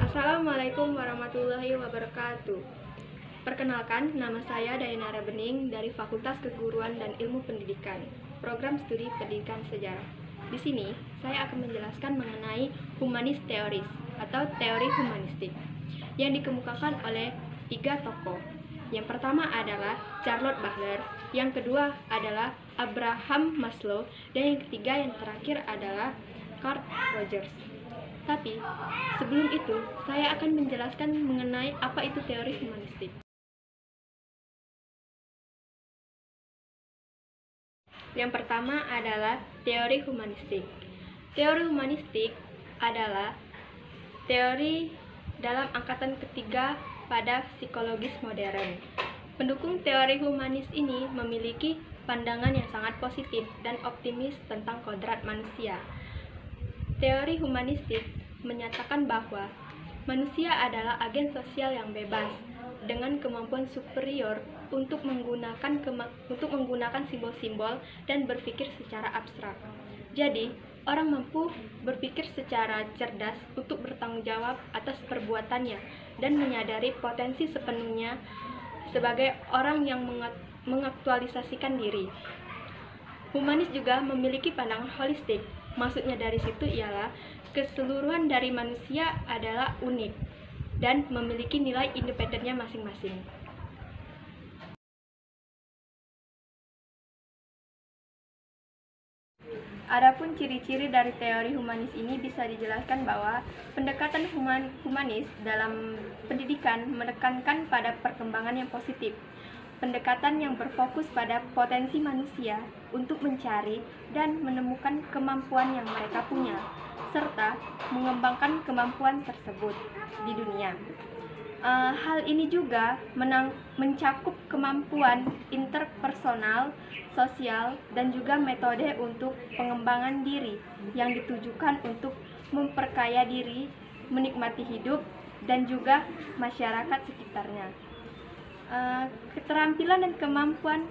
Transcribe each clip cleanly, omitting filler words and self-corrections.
Assalamualaikum warahmatullahi wabarakatuh. Perkenalkan, nama saya Dayanara Bening dari Fakultas Keguruan dan Ilmu Pendidikan, Program Studi Pendidikan Sejarah. Di sini, saya akan menjelaskan mengenai humanis teoris atau teori humanistik yang dikemukakan oleh 3 tokoh. Yang pertama adalah Charlotte Bachler, yang kedua adalah Abraham Maslow, dan yang ketiga yang terakhir adalah Carl Rogers. Tapi, sebelum itu, saya akan menjelaskan mengenai apa itu teori humanistik. Yang pertama adalah teori humanistik. Teori humanistik adalah teori dalam angkatan ketiga pada psikologis modern. Pendukung teori humanis ini memiliki pandangan yang sangat positif dan optimis tentang kodrat manusia. Teori humanistik menyatakan bahwa manusia adalah agen sosial yang bebas dengan kemampuan superior untuk menggunakan simbol-simbol dan berpikir secara abstrak. Jadi, orang mampu berpikir secara cerdas untuk bertanggung jawab atas perbuatannya dan menyadari potensi sepenuhnya sebagai orang yang mengaktualisasikan diri. Humanis juga memiliki pandangan holistik. Maksudnya dari situ ialah keseluruhan dari manusia adalah unik dan memiliki nilai independennya masing-masing. Adapun ciri-ciri dari teori humanis ini bisa dijelaskan bahwa pendekatan humanis dalam pendidikan menekankan pada perkembangan yang positif. Pendekatan yang berfokus pada potensi manusia untuk mencari dan menemukan kemampuan yang mereka punya, serta mengembangkan kemampuan tersebut di dunia. Hal ini juga mencakup kemampuan interpersonal, sosial, dan juga metode untuk pengembangan diri yang ditujukan untuk memperkaya diri, menikmati hidup, dan juga masyarakat sekitarnya. Keterampilan dan kemampuan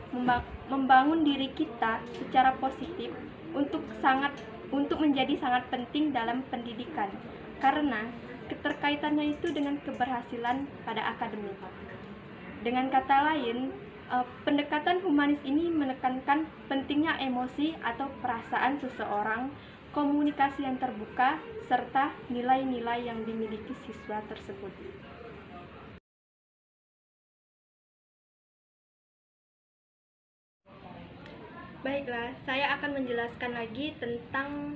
membangun diri kita secara positif untuk menjadi sangat penting dalam pendidikan, karena keterkaitannya itu dengan keberhasilan pada akademik. Dengan kata lain, pendekatan humanis ini menekankan pentingnya emosi atau perasaan seseorang, komunikasi yang terbuka, serta nilai-nilai yang dimiliki siswa tersebut. Baiklah, saya akan menjelaskan lagi tentang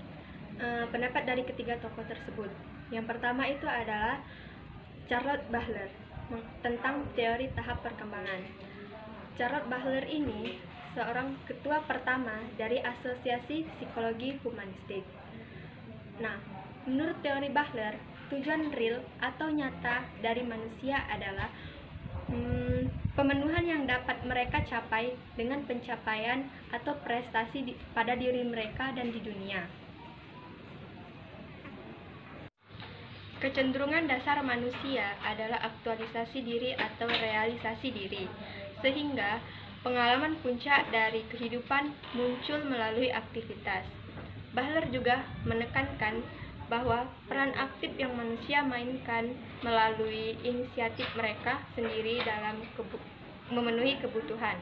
pendapat dari ketiga tokoh tersebut. Yang pertama itu adalah Charlotte Bachler tentang teori tahap perkembangan. Charlotte Bachler ini seorang ketua pertama dari Asosiasi Psikologi Humanistik. Nah, menurut teori Bachler, tujuan real atau nyata dari manusia adalah pemenuhan yang dapat mereka capai dengan pencapaian atau prestasi pada diri mereka dan di dunia. Kecenderungan dasar manusia adalah aktualisasi diri atau realisasi diri, sehingga pengalaman puncak dari kehidupan muncul melalui aktivitas. Bachler juga menekankan bahwa peran aktif yang manusia mainkan melalui inisiatif mereka sendiri dalam memenuhi kebutuhan.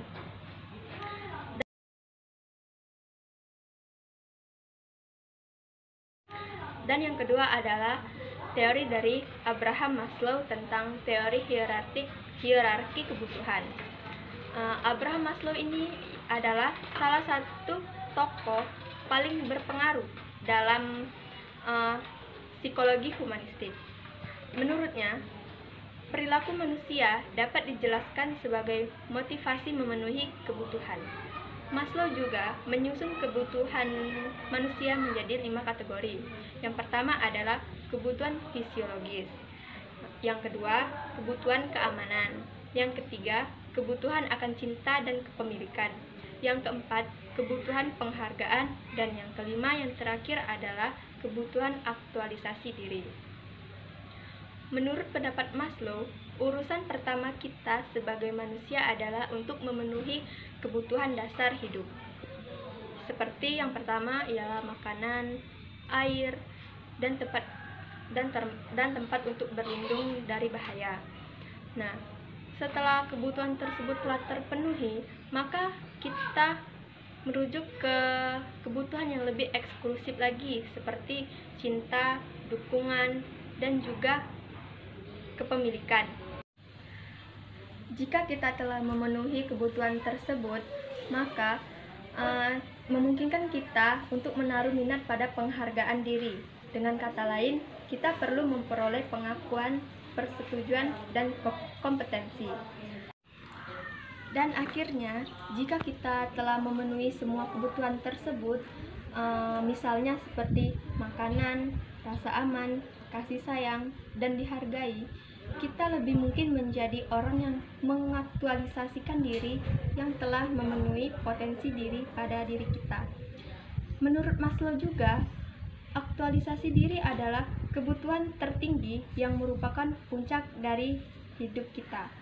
Dan yang kedua adalah teori dari Abraham Maslow tentang teori hierarki kebutuhan. Abraham Maslow ini adalah salah satu tokoh paling berpengaruh dalam psikologi humanistik. Menurutnya, perilaku manusia dapat dijelaskan sebagai motivasi memenuhi kebutuhan. Maslow juga menyusun kebutuhan manusia menjadi 5 kategori. Yang pertama adalah kebutuhan fisiologis. Yang kedua, kebutuhan keamanan. Yang ketiga, kebutuhan akan cinta dan kepemilikan. Yang keempat, kebutuhan penghargaan. Dan yang kelima, yang terakhir adalah kebutuhan aktualisasi diri. Menurut pendapat Maslow, urusan pertama kita sebagai manusia adalah untuk memenuhi kebutuhan dasar hidup. Seperti yang pertama ialah makanan, air, dan tempat dan tempat untuk berlindung dari bahaya. Nah, setelah kebutuhan tersebut telah terpenuhi, maka kita merujuk ke kebutuhan yang lebih eksklusif lagi, seperti cinta, dukungan, dan juga kepemilikan. Jika kita telah memenuhi kebutuhan tersebut, maka memungkinkan kita untuk menaruh minat pada penghargaan diri. Dengan kata lain, kita perlu memperoleh pengakuan, persetujuan, dan kompetensi. Dan akhirnya, jika kita telah memenuhi semua kebutuhan tersebut, misalnya seperti makanan, rasa aman, kasih sayang, dan dihargai, kita lebih mungkin menjadi orang yang mengaktualisasikan diri yang telah memenuhi potensi diri pada diri kita. Menurut Maslow juga, aktualisasi diri adalah kebutuhan tertinggi yang merupakan puncak dari hidup kita.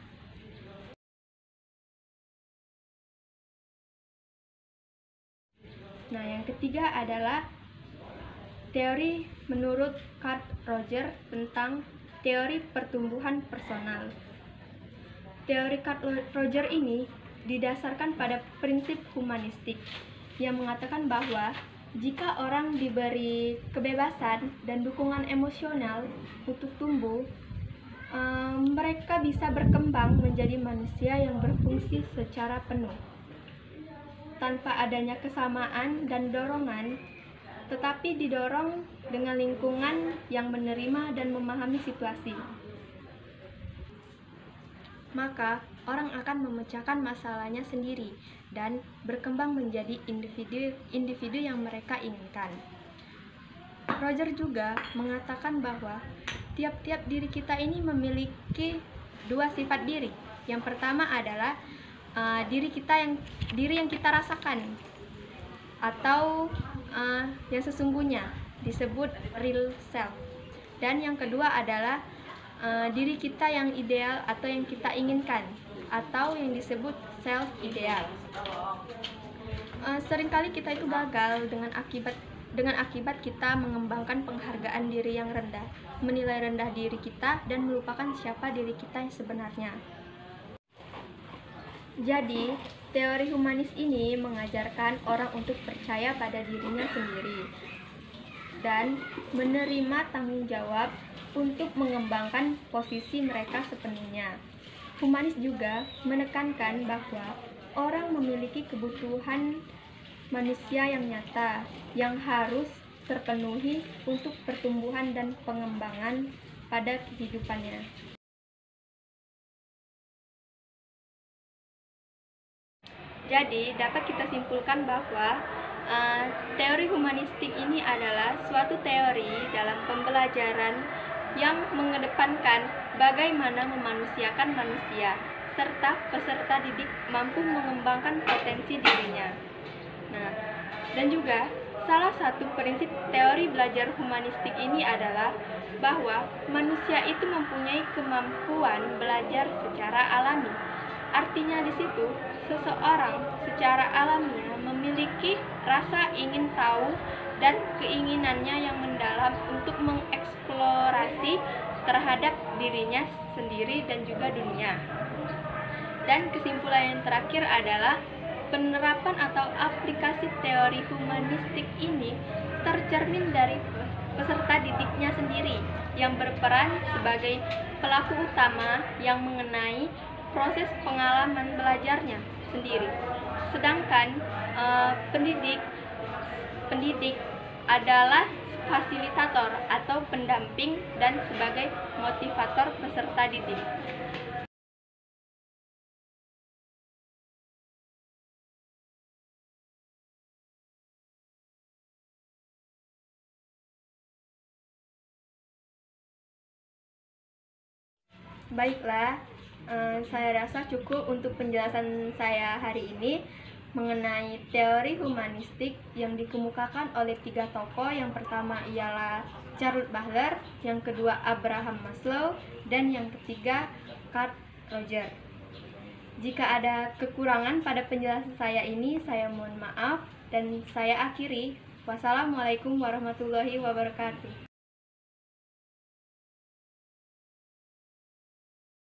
Nah, yang ketiga adalah teori menurut Carl Rogers tentang teori pertumbuhan personal. Teori Carl Rogers ini didasarkan pada prinsip humanistik yang mengatakan bahwa jika orang diberi kebebasan dan dukungan emosional untuk tumbuh, mereka bisa berkembang menjadi manusia yang berfungsi secara penuh, tanpa adanya kesamaan dan dorongan, tetapi didorong dengan lingkungan yang menerima dan memahami situasi. Maka, orang akan memecahkan masalahnya sendiri dan berkembang menjadi individu yang mereka inginkan. Roger juga mengatakan bahwa tiap-tiap diri kita ini memiliki dua sifat diri. Yang pertama adalah diri yang kita rasakan, atau yang sesungguhnya disebut real self. Dan yang kedua adalah diri kita yang ideal atau yang kita inginkan, atau yang disebut self ideal. Seringkali kita itu gagal dengan akibat kita mengembangkan penghargaan diri yang rendah, menilai rendah diri kita, dan melupakan siapa diri kita yang sebenarnya. Jadi, teori humanis ini mengajarkan orang untuk percaya pada dirinya sendiri dan menerima tanggung jawab untuk mengembangkan posisi mereka sepenuhnya. Humanis juga menekankan bahwa orang memiliki kebutuhan manusia yang nyata yang harus terpenuhi untuk pertumbuhan dan pengembangan pada kehidupannya. Jadi, dapat kita simpulkan bahwa teori humanistik ini adalah suatu teori dalam pembelajaran yang mengedepankan bagaimana memanusiakan manusia, serta peserta didik mampu mengembangkan potensi dirinya. Nah, dan juga salah satu prinsip teori belajar humanistik ini adalah bahwa manusia itu mempunyai kemampuan belajar secara alami. Artinya di situ, seseorang secara alamiah memiliki rasa ingin tahu dan keinginannya yang mendalam untuk mengeksplorasi terhadap dirinya sendiri dan juga dunia. Dan kesimpulan yang terakhir adalah penerapan atau aplikasi teori humanistik ini tercermin dari peserta didiknya sendiri yang berperan sebagai pelaku utama yang mengenai proses pengalaman belajarnya sendiri. Sedangkan pendidik adalah fasilitator atau pendamping dan sebagai motivator peserta didik. Baiklah, saya rasa cukup untuk penjelasan saya hari ini mengenai teori humanistik yang dikemukakan oleh 3 tokoh. Yang pertama ialah Charles Babbage, yang kedua Abraham Maslow, dan yang ketiga Carl Rogers. Jika ada kekurangan pada penjelasan saya ini, saya mohon maaf dan saya akhiri. Wassalamualaikum warahmatullahi wabarakatuh.